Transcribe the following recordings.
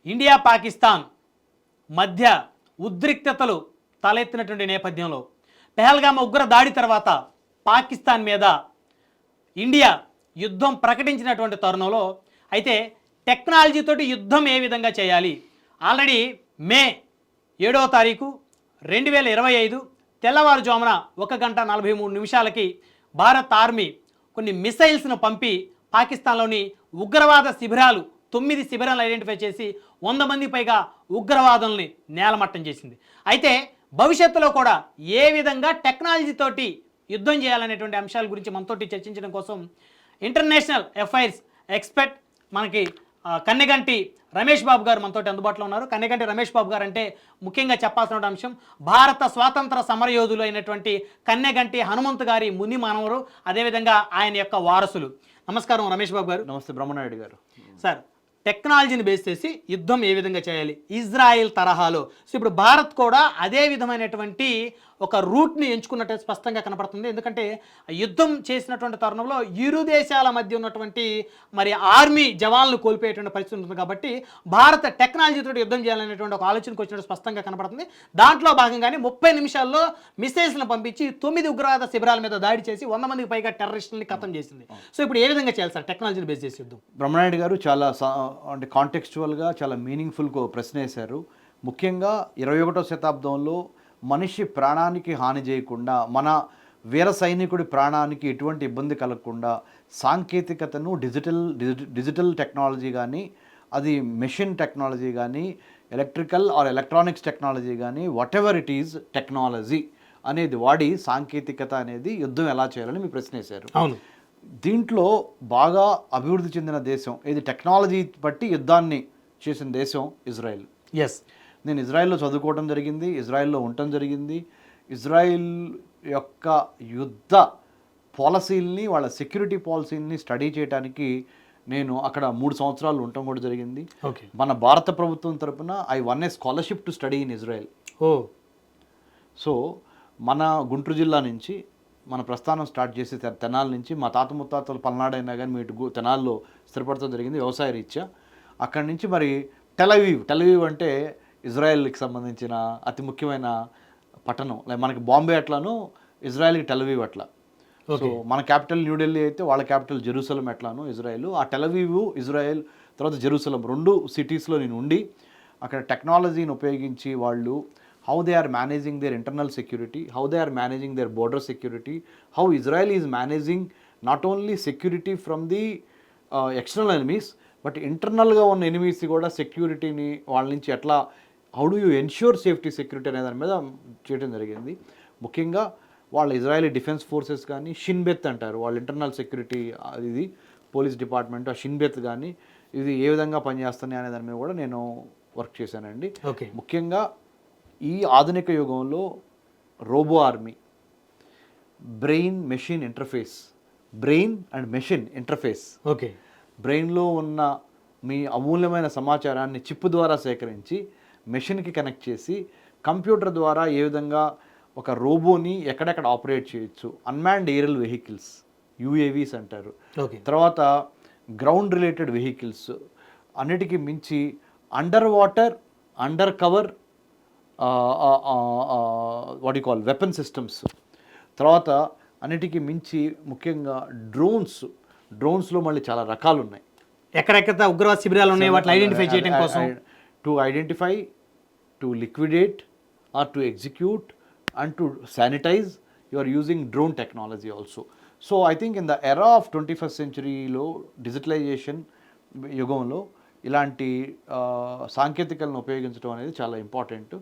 India Pakistan మధ్య ఉద్రిక్తతలు తలెత్తినటువంటి నేపథ్యంలో పెహల్గామ్ ఉగ్ర దాడి తర్వాత పాకిస్తాన్ మీద ఇండియా యుద్ధం ప్రకటించినటువంటి తరుణంలో అయితే టెక్నాలజీతోటి యుద్ధం ఏ విధంగా చేయాలి, ఆల్రెడీ మే 7వ తారీఖు 2025 తెల్లవారుజామున 1:43 భారత్ ఆర్మీ కొన్ని మిసైల్స్ను పంపి పాకిస్తాన్లోని ఉగ్రవాద శిబిరాలు 9 శిబిరాలను ఐడెంటిఫై చేసి 100 మంది పైగా ఉగ్రవాదుల్ని నేలమట్టం చేసింది. అయితే భవిష్యత్తులో కూడా ఏ విధంగా టెక్నాలజీతోటి యుద్ధం చేయాలనేటువంటి అంశాల గురించి మనతోటి చర్చించడం కోసం ఇంటర్నేషనల్ అఫైర్స్ ఎక్స్పర్ట్ మనకి కన్నెగంటి రమేష్ బాబు గారు మనతోటి అందుబాటులో ఉన్నారు. కన్నెగంటి రమేష్ బాబు గారు అంటే ముఖ్యంగా చెప్పాల్సిన అంశం భారత స్వాతంత్ర సమరయోధులు అయినటువంటి కన్నెగంటి హనుమంతు గారి ముని మనవరు, అదేవిధంగా ఆయన యొక్క వారసులు. నమస్కారం రమేష్ బాబు గారు. నమస్తే బ్రహ్మనాయుడు గారు. సార్, టెక్నాలజీని బేస్ చేసి యుద్ధం ఏ విధంగా చేయాలి ఇజ్రాయెల్ తరహాలో, సో ఇప్పుడు భారత్ కూడా అదే విధమైనటువంటి ఒక రూట్ని ఎంచుకున్నట్టు స్పష్టంగా కనపడుతుంది. ఎందుకంటే యుద్ధం చేసినటువంటి తరుణంలో ఇరు దేశాల మధ్య ఉన్నటువంటి మరి ఆర్మీ జవాన్లు కోల్పోయేటువంటి పరిస్థితి ఉంటుంది. కాబట్టి భారత టెక్నాలజీతో యుద్ధం చేయాలనేటువంటి ఒక ఆలోచనకు వచ్చినట్టు స్పష్టంగా కనపడుతుంది. దాంట్లో భాగంగానే 30 నిమిషాల్లో మిసైల్స్ను పంపించి 9 ఉగ్రవాద శిబిరాల మీద దాడి చేసి 100 మందికి పైగా టెర్రరిస్టులని ఖతం చేసింది. సో ఇప్పుడు ఏ విధంగా చేయాలి సార్ టెక్నాలజీని బేస్ చేసి యుద్ధం? బ్రహ్మనాయుడు గారు చాలా అంటే కాంటెక్స్చువల్గా చాలా మీనింగ్ఫుల్ ప్రశ్న వేశారు. ముఖ్యంగా 21వ శతాబ్దంలో మనిషి ప్రాణానికి హాని చేయకుండా, మన వీర సైనికుడి ప్రాణానికి ఎటువంటి ఇబ్బంది కలగకుండా సాంకేతికతను డిజిటల్ టెక్నాలజీ కానీ, అది మెషిన్ టెక్నాలజీ కానీ, ఎలక్ట్రికల్ ఆర్ ఎలక్ట్రానిక్స్ టెక్నాలజీ కానీ, what ever it is technology అనేది వాడి సాంకేతికత అనేది యుద్ధం ఎలా చేయాలని మీ ప్రశ్న వేశారు. అవును. దీంట్లో బాగా అభివృద్ధి చెందిన దేశం ఇది, టెక్నాలజీ బట్టి యుద్ధాన్ని చేసిన దేశం ఇజ్రాయెల్. ఎస్, నేను ఇజ్రాయెల్లో చదువుకోవడం జరిగింది, ఇజ్రాయెల్లో ఉండటం జరిగింది. ఇజ్రాయెల్ యొక్క యుద్ధ పాలసీల్ని, వాళ్ళ సెక్యూరిటీ పాలసీని స్టడీ చేయడానికి నేను అక్కడ 3 సంవత్సరాలు ఉండటం కూడా జరిగింది. మన భారత ప్రభుత్వం తరపున I one A scholarship to study in Israel. So మన గుంటూరు జిల్లా నుంచి మన ప్రస్థానం స్టార్ట్ చేసి తెనాల నుంచి, మా తాత ముత్తాతలు పల్నాడైనా కానీ మీ తెనాల్లో స్థిరపడటం జరిగింది వ్యవసాయ రీత్యా. అక్కడి నుంచి మరి టెలవీవ్ అంటే ఇజ్రాయెల్కి సంబంధించిన అతి ముఖ్యమైన పట్టణం. మనకి బాంబే అట్లాను, ఇజ్రాయెల్కి టెలవీవ్ అట్లా. సో మన క్యాపిటల్ న్యూఢిల్లీ అయితే వాళ్ళ క్యాపిటల్ జెరూసలం ఎట్లాను ఇజ్రాయెల్. ఆ టెలవీవ్, ఇజ్రాయెల్, తర్వాత జెరూసలం 2 సిటీస్లో నేను ఉండి అక్కడ టెక్నాలజీని ఉపయోగించి వాళ్ళు how they are managing their internal security, how they are managing their border security, how Israel is managing not only security from the external enemies, but ఇంటర్నల్గా ఉన్న ఎనిమీస్ కూడా సెక్యూరిటీని వాళ్ళ నుంచి ఎట్లా, how do you ensure safety security అనే దాని మీద చేయడం జరిగింది. ముఖ్యంగా వాళ్ళ ఇజ్రాయలీ డిఫెన్స్ ఫోర్సెస్ కానీ, షిన్బెత్ అంటారు వాళ్ళ ఇంటర్నల్ సెక్యూరిటీ, ఇది పోలీస్ డిపార్ట్మెంట్, ఆ షిన్బెత్ కానీ ఇది ఏ విధంగా పనిచేస్తున్నాయి అనే దాని మీద కూడా నేను వర్క్ చేశానండి. ముఖ్యంగా ఈ ఆధునిక యుగంలో robo army, brain machine interface, brain and machine interface, బ్రెయిన్లో ఉన్న మీ అమూల్యమైన సమాచారాన్ని చిప్ ద్వారా సేకరించి మెషిన్కి కనెక్ట్ చేసి కంప్యూటర్ ద్వారా ఏ విధంగా ఒక రోబోని ఎక్కడెక్కడ ఆపరేట్ చేయొచ్చు, అన్మాన్డ్ ఏరియల్ వెహికల్స్ యూఏవీస్ అంటారు, తర్వాత గ్రౌండ్ రిలేటెడ్ వెహికల్స్, అన్నిటికీ మించి under water, under cover what you call weapon systems, తర్వాత అన్నిటికీ మించి ముఖ్యంగా డ్రోన్స్లో మళ్ళీ చాలా రకాలు ఉన్నాయి. ఎక్కడెక్కడ ఉగ్రవాద శిబిరాలు ఉన్నాయి వాటిని ఐడెంటిఫై చేయడం కోసం, to identify, to liquidate or to execute and to sanitise you are using drone technology also. So I think in the era of 21st centuryలో డిజిటలైజేషన్ యుగంలో ఇలాంటి సాంకేతికలను ఉపయోగించడం అనేది చాలా ఇంపార్టెంట్.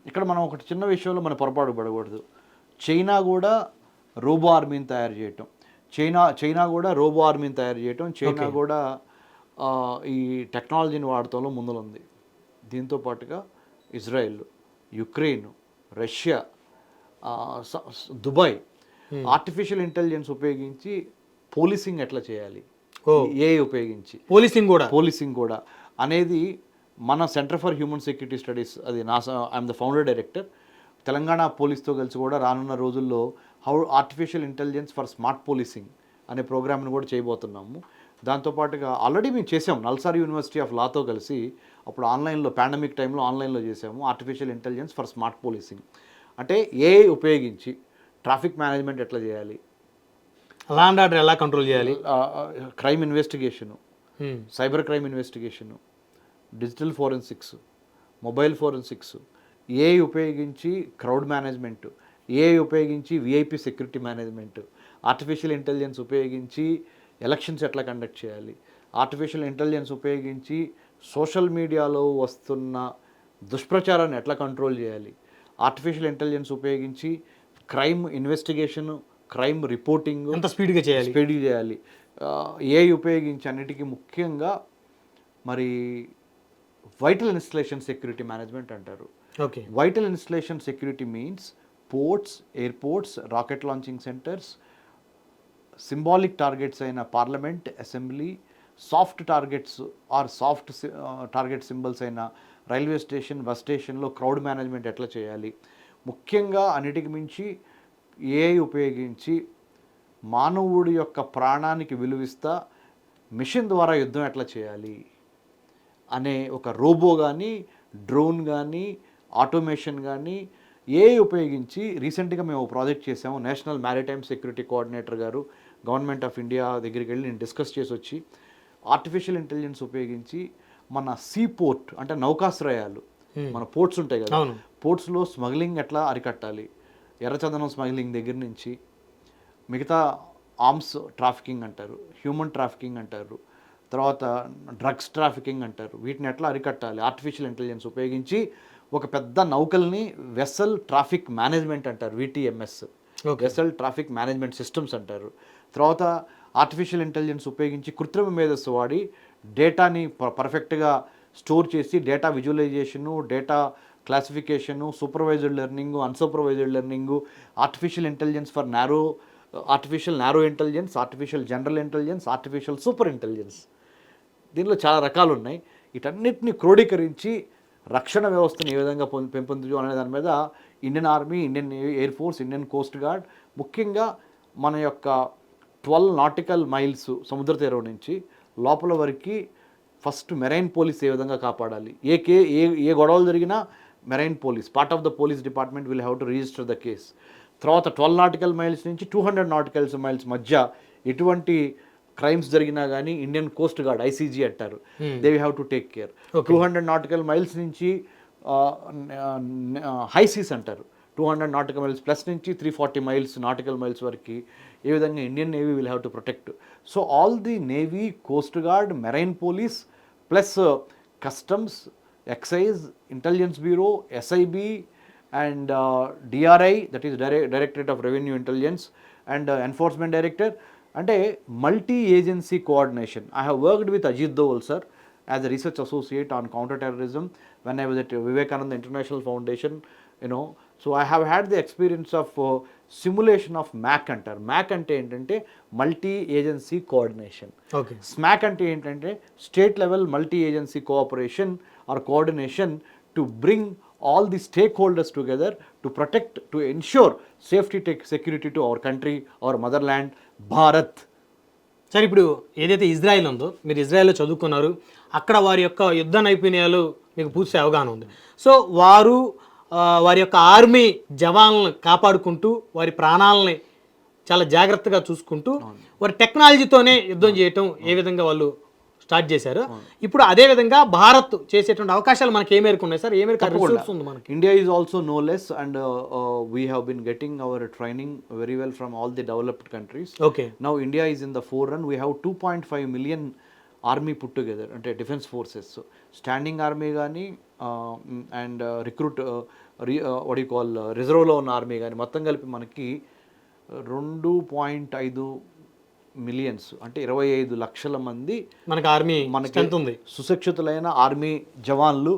ఇక్కడ మనం ఒకటి చిన్న విషయంలో మనం పొరపాటు పడకూడదు. చైనా కూడా రోబో ఆర్మీని తయారు చేయటం, చైనా కూడా రోబో ఆర్మీని తయారు చేయటం, చైనా కూడా ఈ టెక్నాలజీని వాడటంలో ముందుంది. దీంతో పాటుగా Israel, Ukraine, Russia, Dubai artificial intelligence ఉపయోగించి పోలీసింగ్ ఎట్లా చేయాలి, ఏఐ ఉపయోగించి పోలీసింగ్ కూడా అనేది మన centre for human security studies, అది I'm the founder director, Telangana పోలీస్తో కలిసి కూడా రానున్న రోజుల్లో how artificial intelligence for smart policing అనే ప్రోగ్రామ్ని కూడా చేయబోతున్నాము. దాంతోపాటుగా ఆల్రెడీ మేము చేసాం నల్సార్ యూనివర్సిటీ ఆఫ్ లాతో కలిసి, అప్పుడు ఆన్లైన్లో పాండమిక్ టైంలో ఆన్లైన్లో చేసాము artificial intelligence for smart policing. అంటే ఏఐ ఉపయోగించి ట్రాఫిక్ మేనేజ్మెంట్ ఎట్లా చేయాలి, లా అండ్ ఆర్డర్ ఎలా కంట్రోల్ చేయాలి, crime investigation, cyber crime investigation, digital forensics, mobile forensics, AI ఉపయోగించి క్రౌడ్ మేనేజ్మెంట్, ఏఐ ఉపయోగించి VIP security management, artificial intelligence ఉపయోగించి ఎలక్షన్స్ ఎట్లా కండక్ట్ చేయాలి, ఆర్టిఫిషియల్ ఇంటెలిజెన్స్ ఉపయోగించి సోషల్ మీడియాలో వస్తున్న దుష్ప్రచారాన్ని ఎట్లా కంట్రోల్ చేయాలి, ఆర్టిఫిషియల్ ఇంటెలిజెన్స్ ఉపయోగించి క్రైమ్ ఇన్వెస్టిగేషను, క్రైమ్ రిపోర్టింగ్ ఎంత స్పీడ్గా చేయాలి, ఏఐ ఉపయోగించి అన్నిటికీ ముఖ్యంగా మరి వైటల్ ఇన్స్టలేషన్ సెక్యూరిటీ మేనేజ్మెంట్ అంటారు. Okay, vital installation security means ports, airports, rocket launching centres, symbolic targets అయిన parliament, assembly, soft targets or soft target symbols అయిన రైల్వే స్టేషన్, బస్ స్టేషన్లో క్రౌడ్ మేనేజ్మెంట్ ఎట్లా చేయాలి, ముఖ్యంగా అన్నిటికి మించి ఏఐ ఉపయోగించి మానవుడి యొక్క ప్రాణానికి విలువిస్తా మిషన్ ద్వారా యుద్ధం ఎట్లా చేయాలి అనే ఒక రోబో కానీ, డ్రోన్ కానీ, ఆటోమేషన్ కానీ ఏఐ ఉపయోగించి రీసెంట్గా మేము ప్రాజెక్ట్ చేసాము. నేషనల్ మ్యారిటైమ్ సెక్యూరిటీ కోఆర్డినేటర్ గారు గవర్నమెంట్ ఆఫ్ ఇండియా దగ్గరికి వెళ్ళి నేను డిస్కస్ చేసి వచ్చి ఆర్టిఫిషియల్ ఇంటెలిజెన్స్ ఉపయోగించి మన సీ పోర్ట్ అంటే నౌకాశ్రయాలు, మన పోర్ట్స్ ఉంటాయి కదా, పోర్ట్స్లో స్మగ్లింగ్ ఎట్లా అరికట్టాలి, ఎర్రచందనం స్మగ్లింగ్ దగ్గర నుంచి మిగతా ఆర్మ్స్ ట్రాఫికింగ్ అంటారు, హ్యూమన్ ట్రాఫికింగ్ అంటారు, తర్వాత డ్రగ్స్ ట్రాఫికింగ్ అంటారు, వీటిని ఎట్లా అరికట్టాలి ఆర్టిఫిషియల్ ఇంటెలిజెన్స్ ఉపయోగించి ఒక పెద్ద నౌకల్ని వెసల్ ట్రాఫిక్ మేనేజ్మెంట్ అంటారు, విటిఎంఎస్, వెసల్ ట్రాఫిక్ మేనేజ్మెంట్ సిస్టమ్స్ అంటారు. తర్వాత ఆర్టిఫిషియల్ ఇంటెలిజెన్స్ ఉపయోగించి కృత్రిమ మేధస్సు వాడి డేటాని పర్ఫెక్ట్గా స్టోర్ చేసి data visualisation, data classification, supervised learning, unsupervised learning, artificial intelligence for artificial narrow intelligence, artificial general intelligence, artificial super intelligence, దీనిలో చాలా రకాలు ఉన్నాయి. వీటన్నిటిని క్రోడీకరించి రక్షణ వ్యవస్థను ఏ విధంగా పెంపొందించు అనే దాని మీద Indian army, Indian air force, Indian coast guard, ముఖ్యంగా మన యొక్క 12 నాటికల్ మైల్స్ సముద్ర తీరం నుంచి లోపల వరకు ఫస్ట్ మెరైన్ పోలీస్ ఏ విధంగా కాపాడాలి, ఏ గొడవలు జరిగినా marine police part of the police department will have to register the case. తర్వాత 12 నాటికల్ మైల్స్ నుంచి 200 నాటికల్ మైల్స్ మధ్య ఎటువంటి క్రైమ్స్ జరిగినా కానీ ఇండియన్ కోస్ట్ గార్డ్, ఐసీజీ అంటారు, they have to take care. 200 nautical miles నుంచి హై సీస్ అంటారు, 200 nautical miles plus నుంచి 340 మైల్స్ నాటికల్ మైల్స్ వరకు ఏ విధంగా Indian navy will have to protect. So all the navy, coast guard, marine police plus customs, excise, intelligence bureau, SIB and DRI, that is Directorate of Revenue Intelligence, and Enforcement Director, and a multi-agency coordination. I have worked with Ajit Doval sir as a research associate on counter-terrorism when I was at Vivekananda International Foundation, so I have had the experience of simulation of MAC antar. MAC ante entante multi-agency coordination. Okay. SMAC ante entante state level multi-agency cooperation or coordination to bring all the stakeholders together to protect, to ensure safety, security to our country, our motherland, Bharat. సరే, ఇప్పుడు ఏదైతే Israel ఉందో, మీరు ఇజ్రాయెల్లో చదువుకున్నారు, అక్కడ వారి యొక్క యుద్ధ నైపుణ్యాలు మీకు పూర్తి అవగాహన ఉంది. సో వారి యొక్క ఆర్మీ జవాన్లను కాపాడుకుంటూ వారి ప్రాణాలని చాలా జాగ్రత్తగా చూసుకుంటూ వారి టెక్నాలజీతోనే యుద్ధం చేయటం ఏ విధంగా వాళ్ళు స్టార్ట్ చేశారు. ఇప్పుడు అదే విధంగా భారత్ చేసేటువంటి అవకాశాలు మనకి ఏ మేరకు ఉన్నాయి సార్? ఏ మేరకు రిసోర్స్ ఉంది మనకి? India is also no less and we have been getting our training very well from all the developed countries. Okay, now India is in the fore run. We have 2.5 million army put together, అంటే defence forces, standing army కానీ and recruit what you call రిజర్వ్లో ఉన్న army కానీ మొత్తం కలిపి మనకి 2.5 million, అంటే 25 లక్షల మంది మనకి ఆర్మీ ఉంది. సుశిక్షితులైన ఆర్మీ జవాన్లు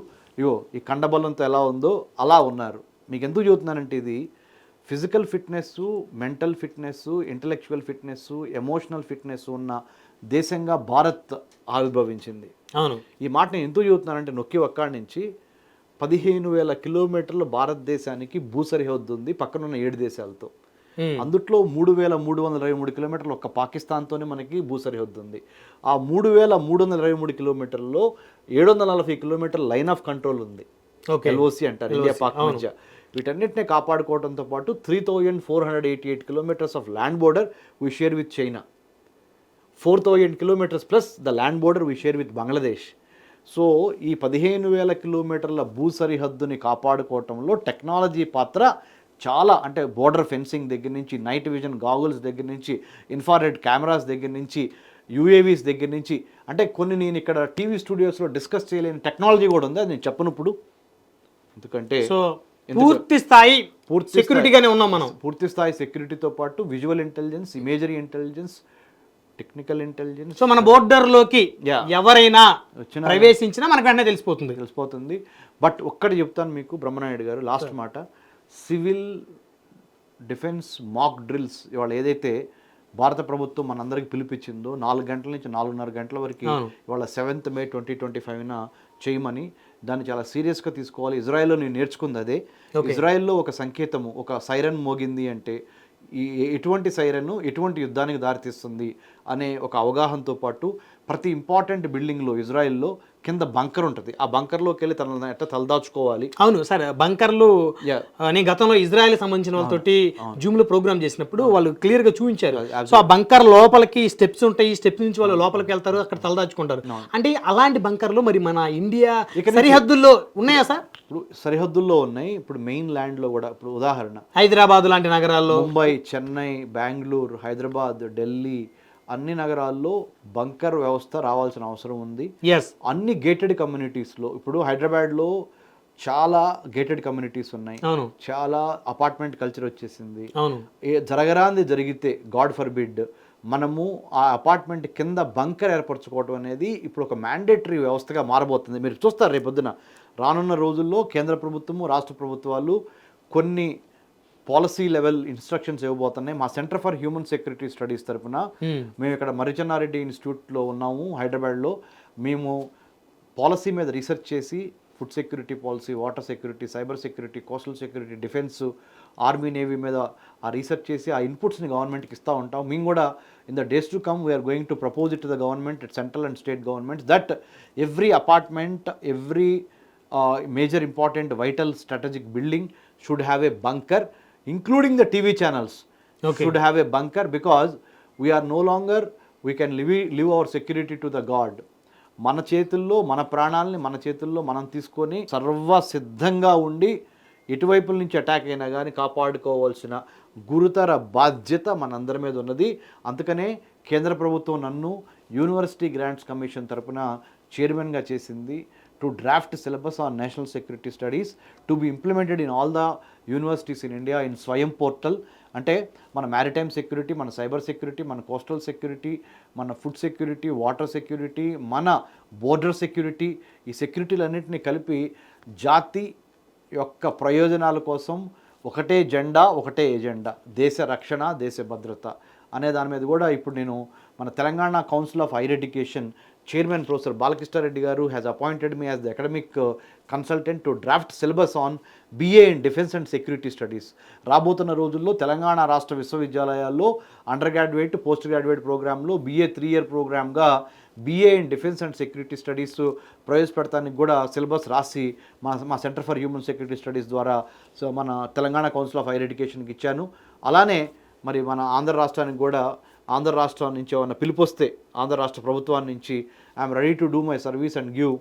ఈ కండబలంతో ఎలా ఉందో అలా ఉన్నారు. మీకు ఎందుకు చెబుతున్నానంటే ఇది physical fitness, mental fitness, intellectual fitness, emotional fitness ఉన్న దేశంగా భారత్ ఆవిర్భవించింది. అవును, ఈ మాట నేను ఎందుకు చెబుతున్నానంటే నొక్కి ఒక్కడి నుంచి 15,000 కిలోమీటర్లు భారతదేశానికి భూ సరిహద్దు ఉంది పక్కనున్న 7 దేశాలతో. అందుట్లో 3,323 కిలోమీటర్లు ఒక్క పాకిస్తాన్తోనే మనకి భూ సరిహద్దు ఉంది. ఆ 3,323 కిలోమీటర్లలో 740 కిలోమీటర్ల లైన్ ఆఫ్ కంట్రోల్ ఉంది, ఎల్ఓసి అంటారు, ఇండియా పాక్ మధ్య. వీటన్నిటిని కాపాడుకోవడంతో పాటు 3,488 kilometres of land border we share with China, 4,000 kilometres plus the land border we share with Bangladesh. So ఈ 15,000 కిలోమీటర్ల భూ సరిహద్దుని కాపాడుకోవటంలో టెక్నాలజీ పాత్ర చాలా, అంటే బోర్డర్ ఫెన్సింగ్ దగ్గర నుంచి, నైట్ విజన్ గాగుల్స్ దగ్గర నుంచి, ఇన్ఫ్రారెడ్ కెమెరాస్ దగ్గర నుంచి, యూఏవీస్ దగ్గర నుంచి, అంటే కొన్ని నేను ఇక్కడ టీవీ స్టూడియోస్లో డిస్కస్ చేయలేని టెక్నాలజీ కూడా ఉంది. అది నేను చెప్పనప్పుడు, ఎందుకంటే పూర్తి స్థాయి సెక్యూరిటీగానే ఉన్నాం మనం. పూర్తి స్థాయి సెక్యూరిటీతో పాటు visual intelligence, imagery intelligence, technical intelligence. So మన బోర్డర్లోకి ఎవరైనా ప్రవేశించినా మనకు వెంటనే తెలిసిపోతుంది. బట్ ఒక్కటి చెప్తాను మీకు బ్రహ్మనాయుడు గారు, లాస్ట్ మాట, సివిల్ డిఫెన్స్ మాక్ డ్రిల్స్ ఇవాళ ఏదైతే భారత ప్రభుత్వం మనందరికి పిలిపించిందో 4 గంటల నుంచి 4:30 గంటల వరకు ఇవాళ 7th May 2025న చేయమని, దాన్ని చాలా సీరియస్గా తీసుకోవాలి. ఇజ్రాయెల్లో నేను నేర్చుకుంది అదే. ఇజ్రాయెల్లో ఒక సంకేతము, ఒక సైరన్ మోగింది అంటే ఎటువంటి సైరన్ ఎటువంటి యుద్ధానికి దారితీస్తుంది అనే ఒక అవగాహనతో పాటు ప్రతి ఇంపార్టెంట్ బిల్డింగ్లో ఇజ్రాయెల్లో కింద బంకర్ ఉంటుంది. ఆ బంకర్లోకి వెళ్ళి తనను ఎట్లా తలదాచుకోవాలి. అవును సార్, బంకర్లు నేను గతంలో ఇజ్రాయెల్ సంబంధించిన వాళ్ళతోటి జూమ్లో ప్రోగ్రామ్ చేసినప్పుడు వాళ్ళు క్లియర్గా చూపించారు. సో ఆ బంకర్ లోపలికి స్టెప్స్ ఉంటాయి, ఈ స్టెప్స్ నుంచి వాళ్ళు లోపలికి వెళ్తారు, అక్కడ తలదాచుకుంటారు. అంటే అలాంటి బంకర్లు మరి మన ఇండియా సరిహద్దుల్లో ఉన్నాయా సార్? ఇప్పుడు సరిహద్దుల్లో ఉన్నాయి. ఇప్పుడు మెయిన్ ల్యాండ్లో కూడా, ఇప్పుడు ఉదాహరణ హైదరాబాద్ లాంటి నగరాల్లో, ముంబై, చెన్నై, బెంగళూరు, హైదరాబాద్, ఢిల్లీ అన్ని నగరాల్లో బంకర్ వ్యవస్థ రావాల్సిన అవసరం ఉంది. అన్ని గేటెడ్ కమ్యూనిటీస్లో, ఇప్పుడు హైదరాబాద్లో చాలా గేటెడ్ కమ్యూనిటీస్ ఉన్నాయి, చాలా అపార్ట్మెంట్ కల్చర్ వచ్చేసింది. జరగరాంది జరిగితే గాడ్ ఫర్బిడ్ మనము ఆ అపార్ట్మెంట్ కింద బంకర్ ఏర్పరచుకోవడం అనేది ఇప్పుడు ఒక మ్యాండేటరీ వ్యవస్థగా మారబోతుంది. మీరు చూస్తారు రేపొద్దున రానున్న రోజుల్లో కేంద్ర ప్రభుత్వము, రాష్ట్ర ప్రభుత్వాలు కొన్ని పాలసీ లెవెల్ ఇన్స్ట్రక్షన్స్ ఇవ్వబోతున్నాయి. మా centre for human security studies తరఫున మేము ఇక్కడ మరిచెన్నారెడ్డి ఇన్స్టిట్యూట్లో ఉన్నాము హైదరాబాద్లో. మేము పాలసీ మీద రీసెర్చ్ చేసి food security policy, water security, cyber security, coastal security, defence, army, navy మీద ఆ రీసెర్చ్ చేసి ఆ ఇన్పుట్స్ని గవర్నమెంట్కి ఇస్తూ ఉంటాం. మేము కూడా in the days to come we're going to propose it to the government, central and state governments, that every apartment, every major important vital strategic building should have a bunker, including the TV channels should have a bunker, because we are no longer, we can live our security to the God. మన చేతుల్లో మన ప్రాణాలని మన చేతుల్లో మనం తీసుకొని సర్వసిద్ధంగా ఉండి ఎటువైపుల నుంచి అటాక్ అయినా కానీ కాపాడుకోవాల్సిన గురుతర బాధ్యత మనందరి మీద ఉన్నది. అందుకనే కేంద్ర ప్రభుత్వం నన్ను యూనివర్సిటీ గ్రాంట్స్ కమిషన్ తరపున చైర్మన్గా చేసింది, to draft syllabus on national security studies to be implemented in all the universities in India in Swayam portal. అంటే మన మ్యారిటైమ్ సెక్యూరిటీ, మన సైబర్ సెక్యూరిటీ, మన కోస్టల్ సెక్యూరిటీ, మన ఫుడ్ సెక్యూరిటీ, వాటర్ సెక్యూరిటీ, మన border security, ఈ సెక్యూరిటీలన్నింటినీ కలిపి జాతి యొక్క ప్రయోజనాల కోసం ఒకటే జెండా, ఒకటే ఎజెండా, దేశ రక్షణ, దేశ భద్రత అనే దాని మీద కూడా ఇప్పుడు నేను మన Telangana council of higher education chairman professor Balakrishna Reddy garu has appointed me as the academic consultant to draft syllabus on BA in defence and security studies. రాబోతున్న రోజుల్లో తెలంగాణ రాష్ట్ర విశ్వవిద్యాలయాల్లో అండర్ గ్రాడ్యుయేట్, పోస్ట్ గ్రాడ్యుయేట్ ప్రోగ్రాంలో BA 3-year ప్రోగ్రామ్గా BA in defence and security studies ప్రవేశపెడతానికి కూడా syllabus రాసి మా centre for human security studies ద్వారా మన తెలంగాణ కౌన్సిల్ ఆఫ్ హైయర్ ఎడ్యుకేషన్కి ఇచ్చాను. అలానే మరి మన ఆంధ్ర రాష్ట్రానికి కూడా, ఆంధ్ర రాష్ట్రం నుంచి ఏమైనా పిలుపు వస్తే ఆంధ్ర రాష్ట్ర ప్రభుత్వాన్ని నుంచి I'm ready to do my service and give